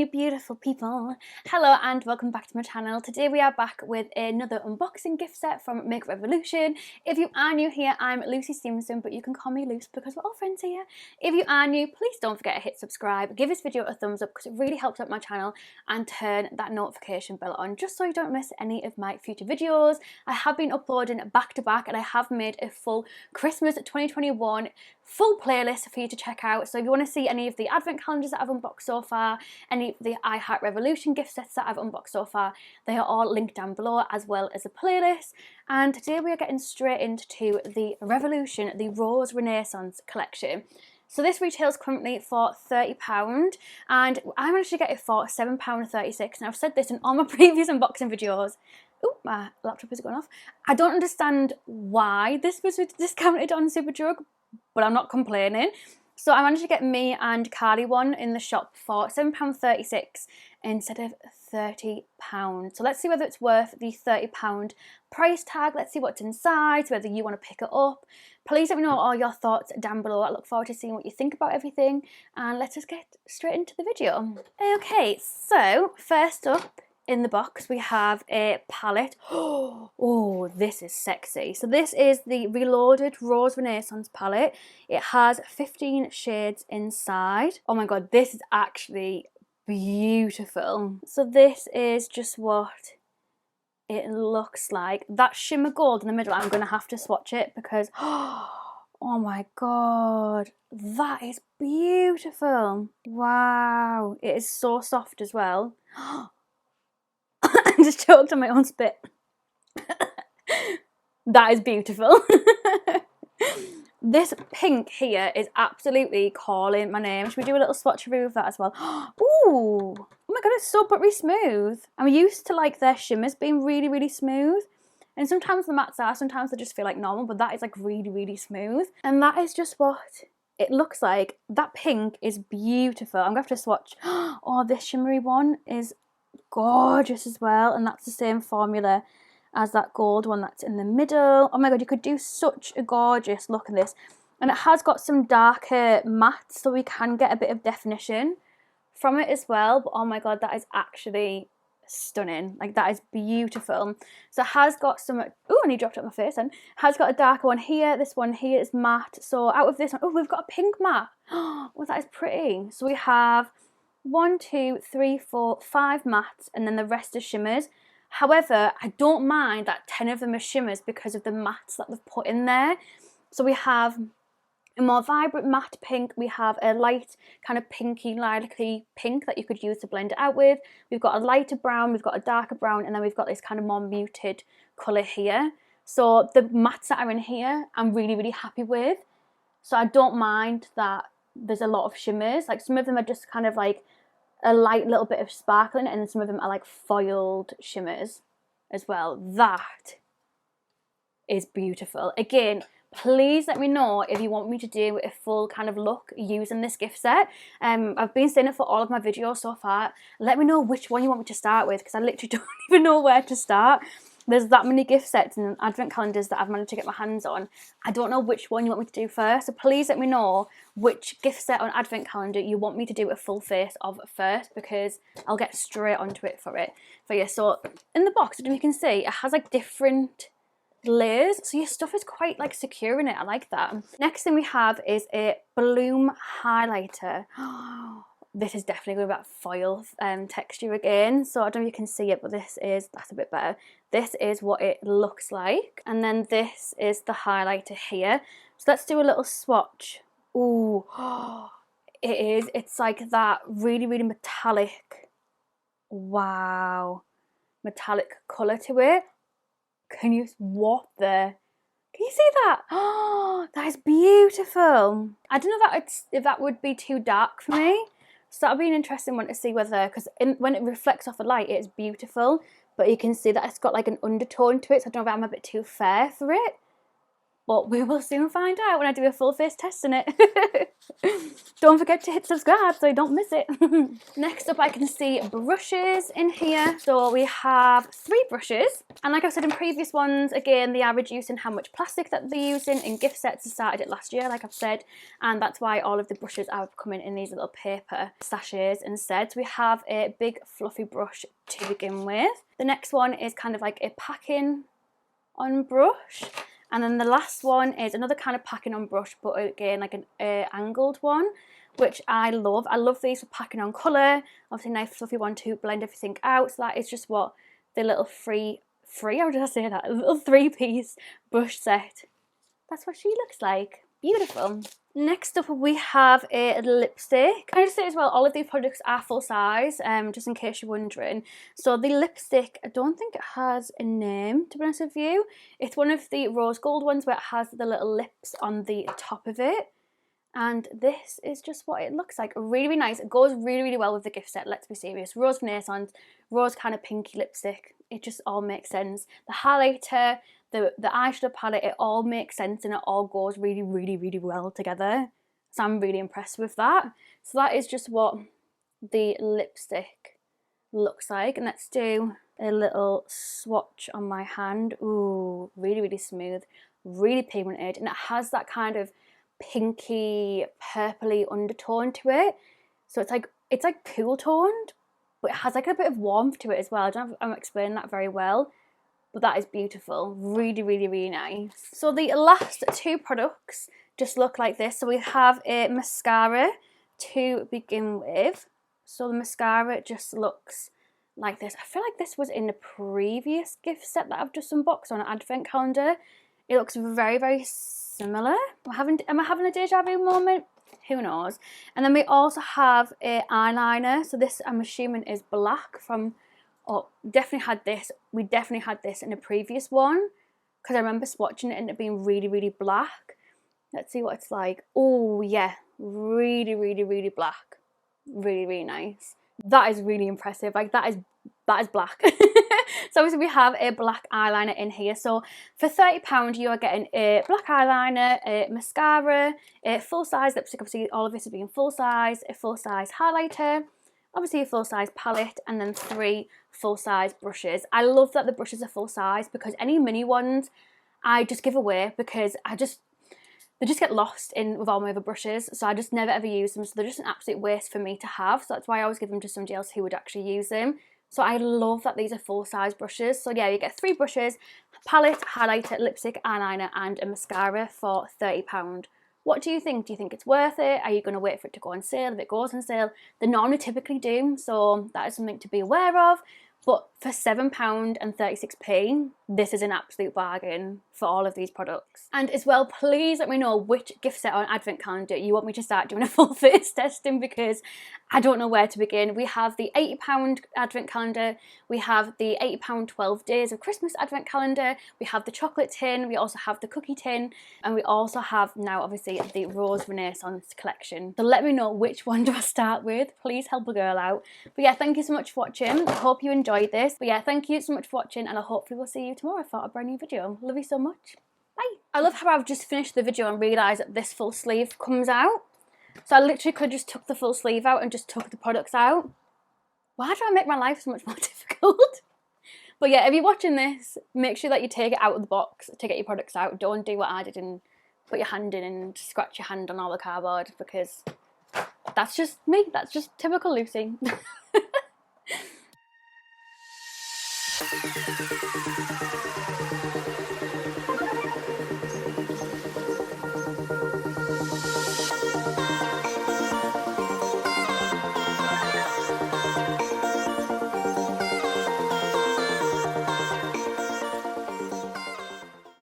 you beautiful people. Hello and welcome back to my channel. Today we are back with another unboxing gift set from Make Revolution. If you are new here, I'm Lucy Stephenson, but you can call me Luce because we're all friends here. If you are new, please don't forget to hit subscribe, give this video a thumbs up because it really helps out my channel, and turn that notification bell on just so you don't miss any of my future videos. I have been uploading back to back and I have made a full Christmas 2021 full playlist for you to check out. So if you want to see any of the advent calendars that I've unboxed so far, any of the I Heart Revolution gift sets that I've unboxed so far, they are all linked down below, as well as a playlist. And today we are getting straight into the Revolution, the Rose Renaissance collection. So this retails currently for £30 and I managed to get it for £7.36. And I've said this in all my previous unboxing videos. Oh, my laptop is going off. I don't understand why this was discounted on Superdrug, but I'm not complaining. So I managed to get me and Carly one in the shop for £7.36 instead of £30. So let's see whether it's worth the £30 price tag. Let's see what's inside, whether you want to pick it up. Please let me know all your thoughts down below. I look forward to seeing what you think about everything. And let's just get straight into the video. Okay, so first up in the box we have a palette. Oh, this is sexy. So this is the Reloaded Rose Renaissance palette. It has 15 shades inside. Oh my god, this is actually beautiful. So this is just what it looks like. That shimmer gold in the middle, I'm going to have to swatch it because oh my god, that is beautiful. Wow, it is so soft as well. I just choked on my own spit. That is beautiful. This pink here is absolutely calling my name. Should we do a little swatch review of that as well? Ooh, oh my god, it's so buttery smooth. I'm used to like their shimmers being really smooth. And sometimes the mattes are, sometimes they just feel like normal, but that is like really smooth. And that is just what it looks like. That pink is beautiful. I'm gonna have to swatch. Oh, this shimmery one is gorgeous as well, and that's the same formula as that gold one that's in the middle. Oh my god, you could do such a gorgeous look at this. And it has got some darker mattes, so we can get a bit of definition from it as well. But oh my god, that is actually stunning. Like, that is beautiful. So it has got some, oh, and he dropped it on my face, and has got a darker one here. This one here is matte. So out of this one, oh, we've got a pink matte. Oh, that is pretty. So we have 1, 2, 3, 4, 5 mattes, and then the rest are shimmers. However, I don't mind that 10 of them are shimmers because of the mattes that they've put in there. So we have a more vibrant matte pink, we have a light kind of pinky, lilac-y pink that you could use to blend it out with. We've got a lighter brown, we've got a darker brown, and then we've got this kind of more muted colour here. So the mattes that are in here, I'm really happy with. So I don't mind that there's a lot of shimmers. Like, some of them are just kind of like a light little bit of sparkling, and then some of them are like foiled shimmers as well. That is beautiful. Again, please let me know if you want me to do a full kind of look using this gift set. I've been saying it for all of my videos so far. Let me know which one you want me to start with, because I literally don't even know where to start. There's that many gift sets and advent calendars that I've managed to get my hands on. I don't know which one you want me to do first, so please let me know which gift set on advent calendar you want me to do a full face of first, because I'll get straight onto it for you. So in the box, if you can see, it has like different layers, so your stuff is quite like secure in it. I like that. Next thing we have is a Bloom highlighter. This is definitely going to be that foil texture again. So I don't know if you can see it, but that's a bit better. This is what it looks like. And then this is the highlighter here. So let's do a little swatch. Ooh, it's like that really metallic, wow, metallic colour to it. Can you see that? Oh, that is beautiful. I don't know if that would be too dark for me. So that'll be an interesting one to see whether, because when it reflects off the light, it's beautiful, but you can see that it's got like an undertone to it, so I don't know if I'm a bit too fair for it. but we will soon find out when I do a full face test in it. Don't forget to hit subscribe so you don't miss it. Next up, I can see brushes in here. So we have 3 brushes, and like I said in previous ones, again, they are reducing how much plastic that they're using in gift sets. I started it last year, like I've said, and that's why all of the brushes are coming in these little paper sachets instead. So we have a big fluffy brush to begin with. The next one is kind of like a packing on brush, and then the last one is another kind of packing on brush, but again like an angled one, which I love. I love these for packing on colour. Obviously nice fluffy one to blend everything out. So that is just what the little how did I say that? A little 3-piece brush set. That's what she looks like. Beautiful. Next up we have a lipstick. Can I just say as well, all of these products are full size, just in case you're wondering. So the lipstick, I don't think it has a name, to be honest with you. It's one of the rose gold ones where it has the little lips on the top of it. And this is just what it looks like. Really, really nice. It goes really, really well with the gift set, let's be serious. Rose Renaissance, rose kind of pinky lipstick. It just all makes sense. The highlighter, the eyeshadow palette, it all makes sense and it all goes really, really, really well together. So I'm really impressed with that. So that is just what the lipstick looks like. And let's do a little swatch on my hand. Ooh, really, really smooth, really pigmented. And it has that kind of pinky, purpley undertone to it. So it's like cool toned, but it has like a bit of warmth to it as well. I don't know if I'm explaining that very well, but that is beautiful. Really, really, really nice. So the last 2 products just look like this. So we have a mascara to begin with. So the mascara just looks like this. I feel like this was in the previous gift set that I've just unboxed on an advent calendar. It looks very, very similar. Am I having a deja vu moment? Who knows? And then we also have a eyeliner. So this, I'm assuming, is black from... Oh, definitely had this. We definitely had this in a previous one because I remember swatching it and it being really, really black. Let's see what it's like. Oh yeah, really, really, really black. Really, really nice. That is really impressive. Like that is black. So obviously we have a black eyeliner in here. So for £30 you are getting a black eyeliner, a mascara, a full-size lipstick. Obviously all of this is being full-size, a full-size highlighter, obviously a full-size palette, and then 3 full-size brushes. I love that the brushes are full-size because any mini ones I just give away because they just get lost in with all my other brushes, so I just never ever use them. So they're just an absolute waste for me to have. So that's why I always give them to somebody else who would actually use them. So I love that these are full-size brushes. So yeah, you get 3 brushes, palette, highlighter, lipstick, eyeliner, and a mascara for £30. What do you think? Do you think it's worth it? Are you going to wait for it to go on sale? If it goes on sale, they normally typically do, so that is something to be aware of. But for £7.36, this is an absolute bargain for all of these products. And as well, please let me know which gift set or advent calendar you want me to start doing a full face testing because I don't know where to begin. We have the £80 advent calendar, we have the £80 12 days of Christmas advent calendar, we have the chocolate tin, we also have the cookie tin, and we also have now obviously the Rose Renaissance collection. So let me know which one do I start with. Please help a girl out. But yeah, thank you so much for watching. I hope you enjoyed this. But yeah, thank you so much for watching, and I hopefully will see you tomorrow for a brand new video. Love you so much. Bye. I love how I've just finished the video and realised that this full sleeve comes out. So I literally could just took the full sleeve out and just took the products out. Why do I make my life so much more difficult? But yeah, if you're watching this, make sure that you take it out of the box to get your products out. Don't do what I did and put your hand in and scratch your hand on all the cardboard, because that's just me. That's just typical Lucy.